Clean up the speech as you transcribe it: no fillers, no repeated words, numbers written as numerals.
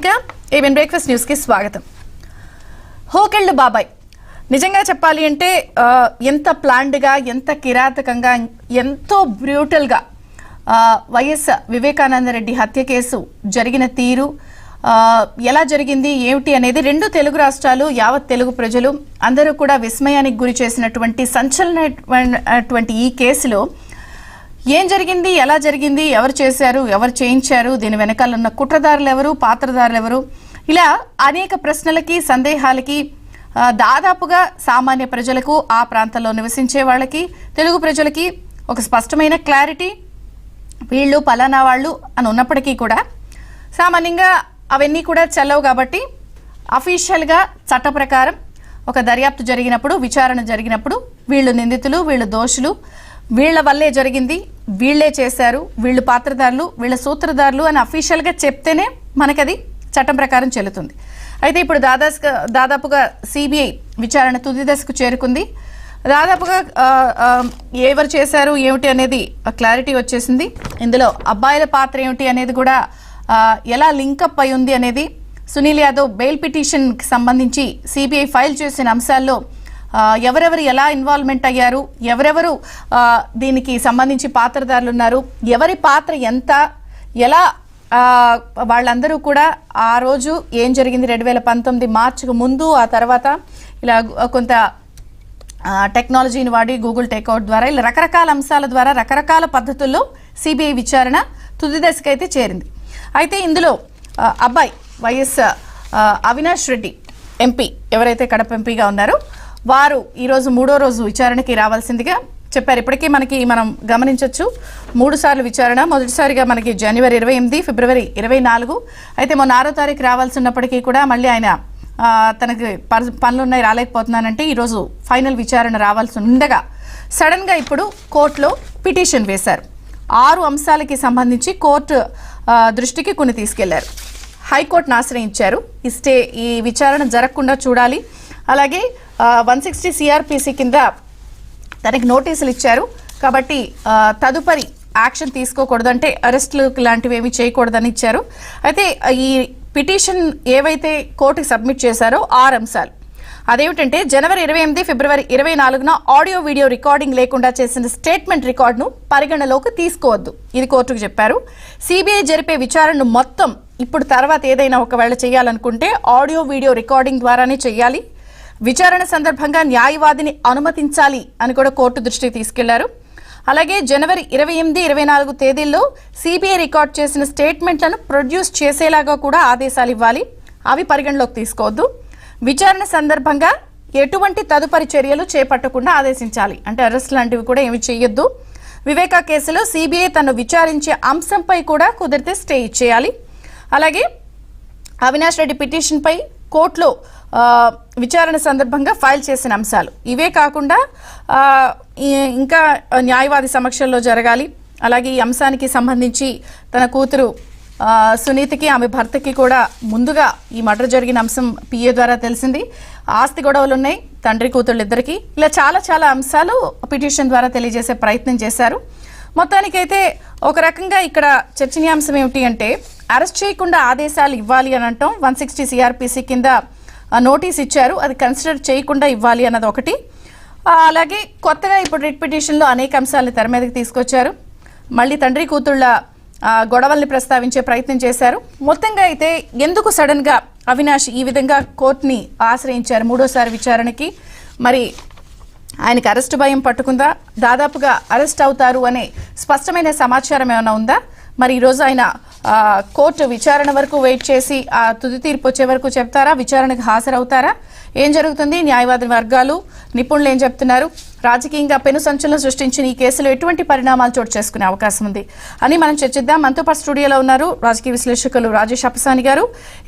Mounika ABN breakfast news కి స్వాగతం. హోకెళ్ళు బాబాయ్ నిజంగా చెప్పాలి అంటే ఎంత ప్లాన్డ్ గా ఎంత కిరాతకంగా ఎంతో బ్రూటల్ గా వైఎస్ వివేకానంద రెడ్డి హత్య కేసు జరిగిన తీరు ఎలా జరిగింది ఏమిటి అనేది రెండు తెలుగు రాష్ట్రాలు యావత్ తెలుగు ప్రజలు అందరూ కూడా విస్మయానికి గురి చేసినటువంటి సంచలనటువంటి ఈ కేసులో ఏం జరిగింది, ఎలా జరిగింది, ఎవరు చేశారు, ఎవరు చేయించారు, దీని వెనకాల ఉన్న కుట్రదారులు ఎవరు, పాత్రదారులు ఎవరు, ఇలా అనేక ప్రశ్నలకి సందేహాలకి దాదాపుగా సామాన్య ప్రజలకు ఆ ప్రాంతంలో నివసించే వాళ్ళకి తెలుగు ప్రజలకి ఒక స్పష్టమైన క్లారిటీ వీళ్ళు పలానా వాళ్ళు అని ఉన్నప్పటికీ కూడా సామాన్యంగా అవన్నీ కూడా చెల్లవు. కాబట్టి అఫీషియల్గా చట్ట ప్రకారం ఒక దర్యాప్తు జరిగినప్పుడు విచారణ జరిగినప్పుడు వీళ్ళు నిందితులు, వీళ్ళు దోషులు, వీళ్ళ వల్లే జరిగింది, వీళ్ళే చేశారు, వీళ్ళు పాత్రదారులు, వీళ్ళ సూత్రధారులు అని అఫీషియల్గా చెప్తేనే మనకది చట్టం ప్రకారం చెల్లుతుంది. అయితే ఇప్పుడు దాదాపుగా సిబిఐ విచారణ తుది దశకు చేరుకుంది. దాదాపుగా ఎవరు చేశారు ఏమిటి అనేది క్లారిటీ వచ్చేసింది. ఇందులో అబ్బాయిల పాత్ర ఏమిటి అనేది కూడా ఎలా లింకప్ అయి ఉంది అనేది, సునీల్ యాదవ్ బెయిల్ పిటిషన్కి సంబంధించి సిబిఐ ఫైల్ చేసిన అంశాల్లో ఎవరెవరు ఎలా ఇన్వాల్వ్మెంట్ అయ్యారు, ఎవరెవరు దీనికి సంబంధించి పాత్రదారులు ఉన్నారు, ఎవరి పాత్ర ఎంత, ఎలా వాళ్ళందరూ కూడా ఆ రోజు ఏం జరిగింది 2019 మార్చికి ముందు ఆ తర్వాత ఇలా కొంత టెక్నాలజీని వాడి గూగుల్ టేక్అవుట్ ద్వారా ఇలా రకరకాల అంశాల ద్వారా రకరకాల పద్ధతుల్లో సిబిఐ విచారణ తుది దశకైతే చేరింది. అయితే ఇందులో అబ్బాయి వైఎస్ అవినాష్ రెడ్డి ఎంపీ ఎవరైతే కడప ఎంపీగా ఉన్నారో వారు ఈరోజు మూడో రోజు విచారణకి రావాల్సిందిగా చెప్పారు. ఇప్పటికీ మనం గమనించవచ్చు 3 సార్లు విచారణ. మొదటిసారిగా మనకి జనవరి 28, ఫిబ్రవరి 24, అయితే మొన్న 6వ తారీఖు రావాల్సి ఉన్నప్పటికీ కూడా మళ్ళీ ఆయన తనకి పనులున్నాయి రాలేకపోతున్నానంటే ఈరోజు ఫైనల్ విచారణ రావాల్సి ఉండగా సడన్గా ఇప్పుడు కోర్టులో పిటిషన్ వేశారు. 6 అంశాలకి సంబంధించి కోర్టు దృష్టికి కొన్ని తీసుకెళ్లారు. హైకోర్టును ఆశ్రయించారు. ఈ విచారణ జరగకుండా చూడాలి, అలాగే 160 సిఆర్పిసి కింద తనకి నోటీసులు ఇచ్చారు కాబట్టి తదుపరి యాక్షన్ తీసుకోకూడదు, అంటే అరెస్టులు లాంటివి ఏమి చేయకూడదని ఇచ్చారు. అయితే ఈ పిటిషన్ ఏవైతే కోర్టుకి సబ్మిట్ చేశారో 6 అంశాలు అదేమిటంటే జనవరి 28, ఫిబ్రవరి 24న ఆడియో వీడియో రికార్డింగ్ లేకుండా చేసిన స్టేట్మెంట్ రికార్డును పరిగణలోకి తీసుకోవద్దు, ఇది కోర్టుకు చెప్పారు. సిబిఐ జరిపే విచారణను మొత్తం ఇప్పుడు తర్వాత ఏదైనా ఒకవేళ చేయాలనుకుంటే ఆడియో వీడియో రికార్డింగ్ ద్వారానే చేయాలి. విచారణ సందర్భంగా న్యాయవాదిని అనుమతించాలి అని కూడా కోర్టు దృష్టికి తీసుకెళ్లారు. అలాగే జనవరి 28, 24 తేదీల్లో సిబిఐ రికార్డ్ చేసిన స్టేట్మెంట్లను ప్రొడ్యూస్ చేసేలాగా కూడా ఆదేశాలు ఇవ్వాలి, అవి పరిగణలోకి తీసుకోవద్దు. విచారణ సందర్భంగా ఎటువంటి తదుపరి చర్యలు చేపట్టకుండా ఆదేశించాలి, అంటే అరెస్ట్ లాంటివి కూడా ఏమి చేయొద్దు. వివేకా కేసులో సిబిఐ తను విచారించే అంశంపై కూడా కుదిరితే స్టే ఇచ్చేయాలి. అలాగే అవినాష్ రెడ్డి పిటిషన్పై కోర్టులో విచారణ సందర్భంగా ఫైల్ చేసిన అంశాలు ఇవే కాకుండా ఇంకా న్యాయవాది సమక్షంలో జరగాలి. అలాగే ఈ అంశానికి సంబంధించి తన కూతురు సునీతకి ఆమె భర్తకి కూడా ముందుగా ఈ మర్డర్ జరిగిన అంశం పిఏ ద్వారా తెలిసింది. ఆస్తి గొడవలు ఉన్నాయి తండ్రి కూతుళ్ళు ఇద్దరికి, ఇలా చాలా అంశాలు పిటిషన్ ద్వారా తెలియజేసే ప్రయత్నం చేశారు. మొత్తానికైతే ఒక రకంగా ఇక్కడ చర్చనీయాంశం ఏమిటి అంటే అరెస్ట్ చేయకుండా ఆదేశాలు ఇవ్వాలి అని అంటాం. 160 సిఆర్పిసి కింద నోటీస్ ఇచ్చారు, అది కన్సిడర్ చేయకుండా ఇవ్వాలి అన్నది ఒకటి. అలాగే కొత్తగా ఇప్పుడు రిట్ పిటిషన్లో అనేక అంశాలను తెర మీదకి తీసుకొచ్చారు. మళ్ళీ తండ్రి కూతుళ్ళ గొడవల్ని ప్రస్తావించే ప్రయత్నం చేశారు. మొత్తంగా అయితే ఎందుకు సడన్గా అవినాష్ ఈ విధంగా కోర్టుని ఆశ్రయించారు మూడోసారి విచారణకి, మరి ఆయనకి అరెస్ట్ భయం పట్టుకుందా, దాదాపుగా అరెస్ట్ అవుతారు అనే స్పష్టమైన సమాచారం ఏమైనా ఉందా, మరి ఈరోజు ఆయన కోర్టు విచారణ వరకు వెయిట్ చేసి ఆ తుది తీర్పు వచ్చే వరకు చెప్తారా, విచారణకు హాజరవుతారా, ఏం జరుగుతుంది, న్యాయవాది వర్గాలు నిపుణులు ఏం చెప్తున్నారు, రాజకీయంగా పెను సంచలనం సృష్టించిన ఈ కేసులో ఎటువంటి పరిణామాలు చోటు చేసుకునే అవకాశం ఉంది అని మనం చర్చిద్దాం. మనతో పాటు స్టూడియోలో ఉన్నారు రాజకీయ విశ్లేషకులు రాజేష్ అప్పసాని గారు.